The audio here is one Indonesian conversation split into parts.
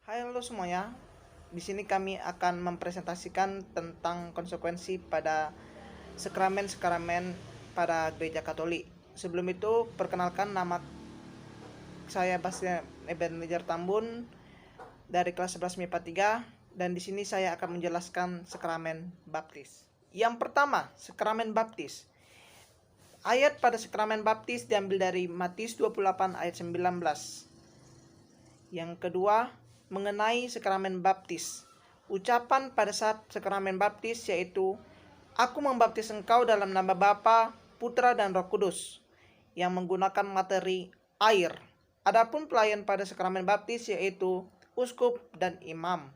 Hai halo semuanya. Di sini kami akan mempresentasikan tentang konsekuensi pada sakramen-sakramen pada Gereja Katolik. Sebelum itu, perkenalkan nama saya Bastian Ebenezer Tambun dari kelas 11 MIPA 3 dan di sini saya akan menjelaskan sakramen baptis. Yang pertama, sakramen baptis. Ayat pada sakramen baptis diambil dari Matius 28 ayat 19. Yang kedua, mengenai sakramen baptis. Ucapan pada saat sakramen baptis yaitu, "Aku membaptis engkau dalam nama Bapa, Putra dan Roh Kudus," yang menggunakan materi air. Adapun pelayan pada sakramen baptis yaitu uskup dan imam.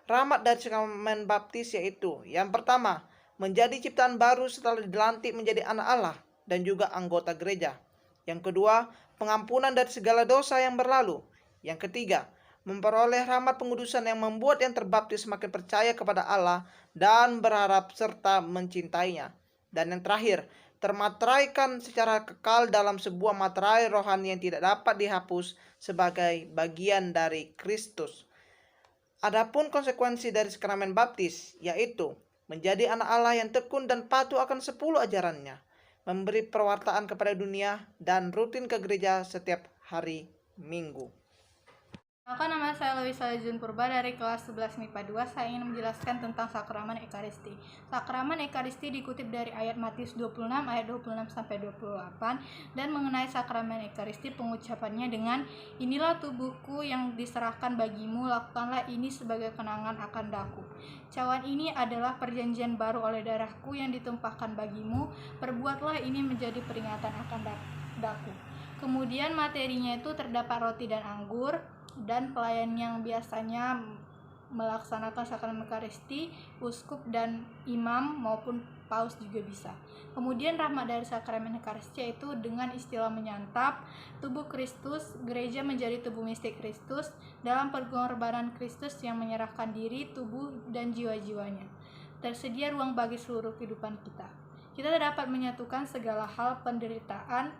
Rahmat dari sakramen baptis yaitu, yang pertama, menjadi ciptaan baru setelah dilantik menjadi anak Allah dan juga anggota gereja. Yang kedua, pengampunan dari segala dosa yang berlalu. Yang ketiga, memperoleh rahmat pengudusan yang membuat yang terbaptis semakin percaya kepada Allah dan berharap serta mencintainya. Dan yang terakhir, termateraikan secara kekal dalam sebuah materai rohani yang tidak dapat dihapus sebagai bagian dari Kristus. Adapun konsekuensi dari sakramen baptis, yaitu menjadi anak Allah yang tekun dan patuh akan 10 ajarannya, memberi perwartaan kepada dunia, dan rutin ke gereja setiap hari Minggu. Nama saya Louisa Jun Purba dari kelas 11 MIPA 2. Saya ingin menjelaskan tentang sakramen Ekaristi. Sakramen Ekaristi dikutip dari ayat Matius 26 ayat 26 sampai 28 dan mengenai sakramen Ekaristi pengucapannya dengan, "Inilah tubuhku yang diserahkan bagimu, lakukanlah ini sebagai kenangan akan daku. Cawan ini adalah perjanjian baru oleh darahku yang ditumpahkan bagimu, perbuatlah ini menjadi peringatan akan daku." Kemudian materinya itu terdapat roti dan anggur, dan pelayan yang biasanya melaksanakan sakramen Ekaristi, uskup dan imam maupun paus juga bisa. Kemudian rahmat dari sakramen Ekaristi yaitu dengan istilah menyantap tubuh Kristus, gereja menjadi tubuh mistik Kristus dalam pengorbanan Kristus yang menyerahkan diri, tubuh dan jiwa-jiwanya. Tersedia ruang bagi seluruh kehidupan kita. Kita dapat menyatukan segala hal penderitaan,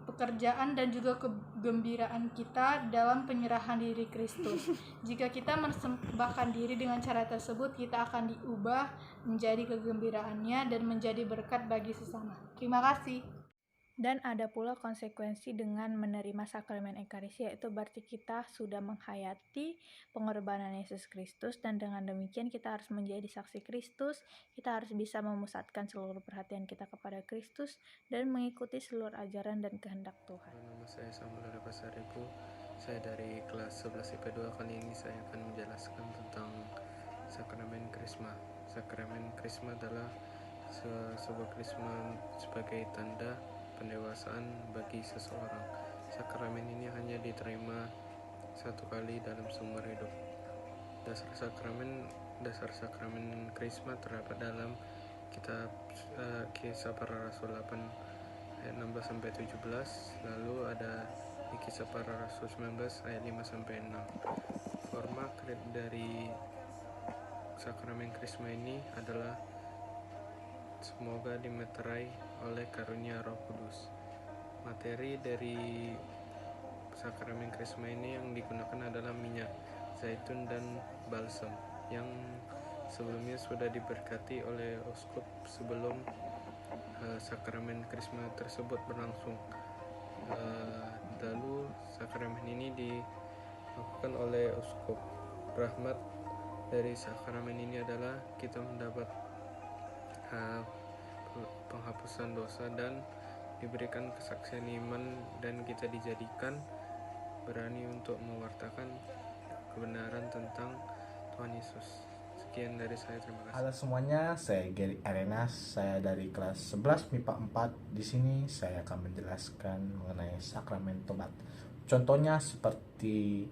pekerjaan dan juga kegembiraan kita dalam penyerahan diri Kristus. Jika kita mempersembahkan diri dengan cara tersebut, kita akan diubah menjadi kegembiraannya dan menjadi berkat bagi sesama. Terima kasih. Dan ada pula konsekuensi dengan menerima sakramen Ekaristi, yaitu berarti kita sudah menghayati pengorbanan Yesus Kristus, dan dengan demikian kita harus menjadi saksi Kristus. Kita harus bisa memusatkan seluruh perhatian kita kepada Kristus dan mengikuti seluruh ajaran dan kehendak Tuhan. Nama saya Samuel Pasaribu. Saya dari kelas 11 IP 2. Kali ini saya akan menjelaskan tentang sakramen Krisma. Sakramen Krisma adalah sebuah krisma sebagai tanda pendewasaan bagi seseorang. Sakramen ini hanya diterima satu kali dalam seumur hidup. Dasar sakramen Krisma terdapat dalam kitab Kisah Para Rasul 8 ayat 16 sampai 17, lalu ada di Kisah Para Rasul 19 ayat 5 sampai 6. Forma dari sakramen Krisma ini adalah semoga dimeterai oleh karunia Roh Kudus. Materi dari sakramen Krisma ini yang digunakan adalah minyak zaitun dan balsam yang sebelumnya sudah diberkati oleh uskup sebelum sakramen Krisma tersebut berlangsung. Lalu sakramen ini dilakukan oleh uskup. Rahmat dari sakramen ini adalah kita mendapat penghapusan dosa dan diberikan kesaksian iman, dan kita dijadikan berani untuk mewartakan kebenaran tentang Tuhan Yesus. Sekian dari saya, terima kasih. Halo semuanya, saya Gary Arenas, saya dari kelas 11 MIPA 4. Di sini saya akan menjelaskan mengenai sakramen tobat. Contohnya seperti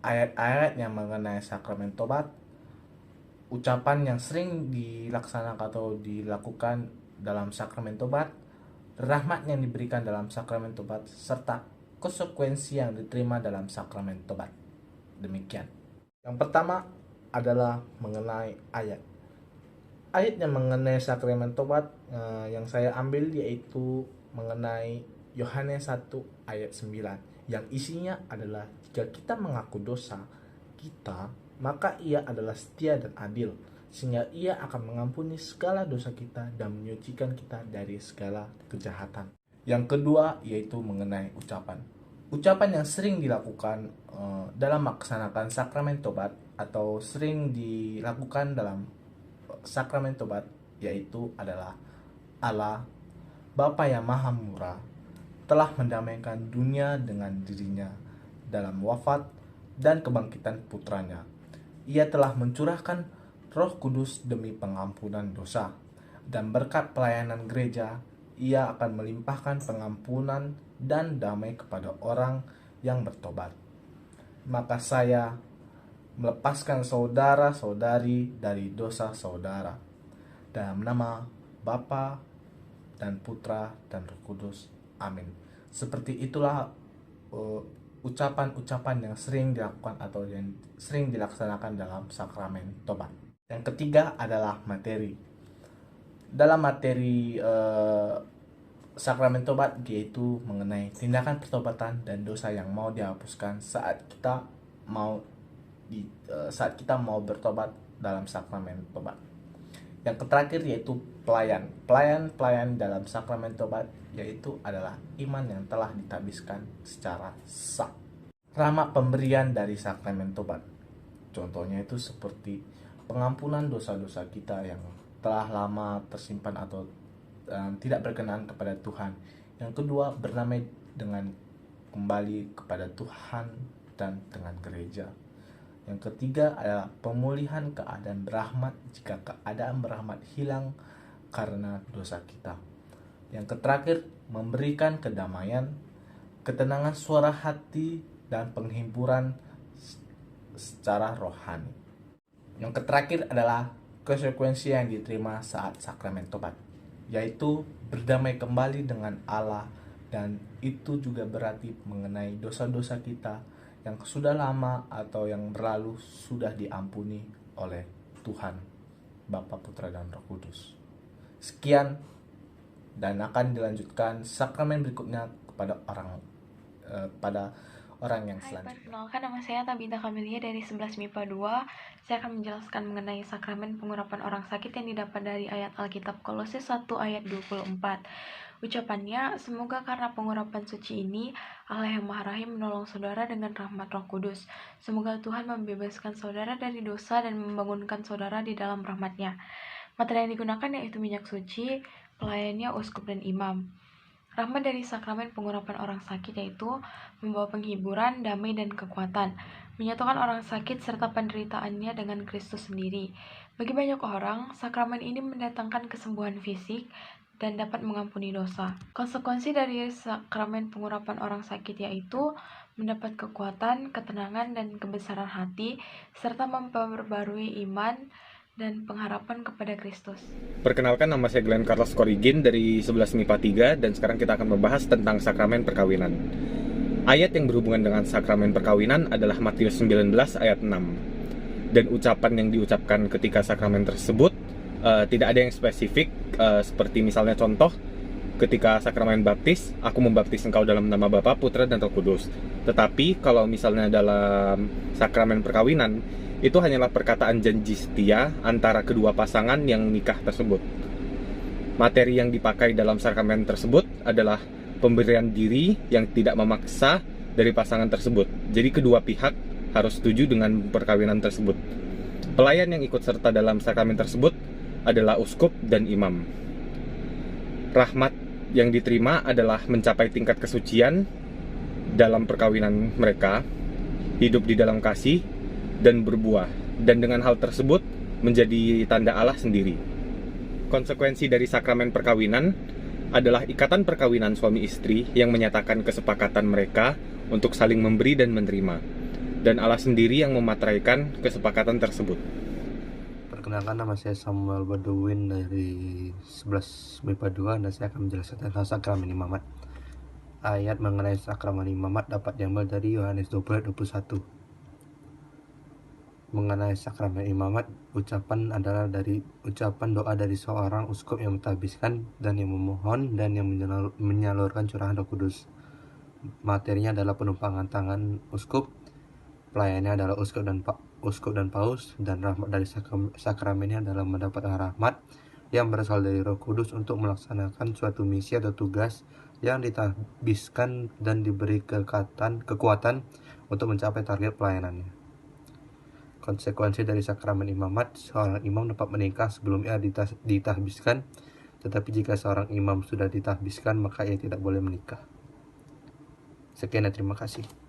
ayat-ayat yang mengenai sakramen tobat, ucapan yang sering dilaksanakan atau dilakukan dalam sakramen tobat, rahmat yang diberikan dalam sakramen tobat, serta konsekuensi yang diterima dalam sakramen tobat. Demikian. Yang pertama adalah mengenai ayat. Ayat yang mengenai sakramen tobat yang saya ambil yaitu mengenai Yohanes 1 ayat 9, yang isinya adalah jika kita mengaku dosa, kita, maka Ia adalah setia dan adil, sehingga Ia akan mengampuni segala dosa kita dan menyucikan kita dari segala kejahatan. Yang kedua yaitu mengenai ucapan. Ucapan yang sering dilakukan dalam melaksanakan sakramen tobat atau sering dilakukan dalam sakramen tobat yaitu adalah Allah, Bapa yang Maha Murah, telah mendamaikan dunia dengan dirinya dalam wafat dan kebangkitan putranya. Ia telah mencurahkan Roh Kudus demi pengampunan dosa, dan berkat pelayanan gereja, Ia akan melimpahkan pengampunan dan damai kepada orang yang bertobat. Maka saya melepaskan saudara-saudari dari dosa saudara. Dalam nama Bapa dan Putra dan Roh Kudus. Amin. Seperti itulah ucapan-ucapan yang sering dilakukan atau yang sering dilaksanakan dalam sakramen tobat. Yang ketiga adalah materi. Dalam materi sakramen tobat yaitu mengenai tindakan pertobatan dan dosa yang mau dihapuskan saat kita mau bertobat dalam sakramen tobat. Yang terakhir yaitu pelayan dalam sakramen tobat yaitu adalah iman yang telah ditabiskan secara sah. Rahmat pemberian dari sakramen tobat. Contohnya itu seperti pengampunan dosa-dosa kita yang telah lama tersimpan atau tidak berkenan kepada Tuhan. Yang kedua, berdamai dengan kembali kepada Tuhan dan dengan gereja. Yang ketiga adalah pemulihan keadaan berahmat jika keadaan berahmat hilang karena dosa kita. Yang terakhir, memberikan kedamaian, ketenangan suara hati, dan penghiburan secara rohani. Yang terakhir adalah konsekuensi yang diterima saat sakramen tobat, yaitu berdamai kembali dengan Allah, dan itu juga berarti mengenai dosa-dosa kita yang sudah lama atau yang berlalu sudah diampuni oleh Tuhan, Bapa, Putra, dan Roh Kudus. Sekian, dan akan dilanjutkan sakramen berikutnya kepada orang yang selanjutnya. Perkenalkan, nama saya Tabita Kamelia dari 11 MIPA 2. Saya akan menjelaskan mengenai sakramen pengurapan orang sakit yang didapat dari ayat Alkitab Kolose 1 ayat 24. Ucapannya, semoga karena pengurapan suci ini, Allah yang Maha Rahim menolong saudara dengan rahmat Roh Kudus. Semoga Tuhan membebaskan saudara dari dosa dan membangunkan saudara di dalam rahmat-Nya. Materi yang digunakan yaitu minyak suci, pelayannya uskup dan imam. Rahmat dari sakramen pengurapan orang sakit yaitu membawa penghiburan, damai, dan kekuatan, menyatukan orang sakit serta penderitaannya dengan Kristus sendiri. Bagi banyak orang, sakramen ini mendatangkan kesembuhan fisik dan dapat mengampuni dosa. Konsekuensi dari sakramen pengurapan orang sakit yaitu mendapat kekuatan, ketenangan, dan kebesaran hati, serta memperbarui iman dan pengharapan kepada Kristus. Perkenalkan, nama saya Glenn Carlos Korigin dari 11 MIPA 3, dan sekarang kita akan membahas tentang sakramen perkawinan. Ayat yang berhubungan dengan sakramen perkawinan adalah Matius 19 ayat 6. Dan ucapan yang diucapkan ketika sakramen tersebut tidak ada yang spesifik, seperti misalnya contoh, ketika sakramen baptis, aku membaptis engkau dalam nama Bapa, Putra, dan Roh Kudus. Tetapi kalau misalnya dalam sakramen perkawinan, itu hanyalah perkataan janji setia antara kedua pasangan yang nikah tersebut. Materi yang dipakai dalam sakramen tersebut adalah pemberian diri yang tidak memaksa dari pasangan tersebut. Jadi kedua pihak harus setuju dengan perkawinan tersebut. Pelayan yang ikut serta dalam sakramen tersebut adalah uskup dan imam. Rahmat yang diterima adalah mencapai tingkat kesucian dalam perkawinan mereka, hidup di dalam kasih, dan berbuah, dan dengan hal tersebut menjadi tanda Allah sendiri. Konsekuensi dari sakramen perkawinan adalah ikatan perkawinan suami istri yang menyatakan kesepakatan mereka untuk saling memberi dan menerima, dan Allah sendiri yang memateraikan kesepakatan tersebut. Perkenalkan, nama saya Samuel Badowin dari 11 MIPA 2, dan saya akan menjelaskan tentang sakramen imamat. Ayat mengenai sakramen imamat dapat diambil dari Yohanes 20:21. Mengenai sakramen imamat, ucapan adalah dari ucapan doa dari seorang uskup yang mentahbiskan dan yang memohon dan yang menyalurkan curahan Roh Kudus. Materinya adalah penumpangan tangan uskup, pelayannya adalah uskup dan paus, dan rahmat dari sakramennya adalah mendapatkan rahmat yang berasal dari Roh Kudus untuk melaksanakan suatu misi atau tugas yang ditahbiskan dan diberi kekuatan untuk mencapai target pelayanannya. Konsekuensi dari sakramen imamat, seorang imam dapat menikah sebelum ia ditahbiskan, tetapi jika seorang imam sudah ditahbiskan maka ia tidak boleh menikah. Sekian dan terima kasih.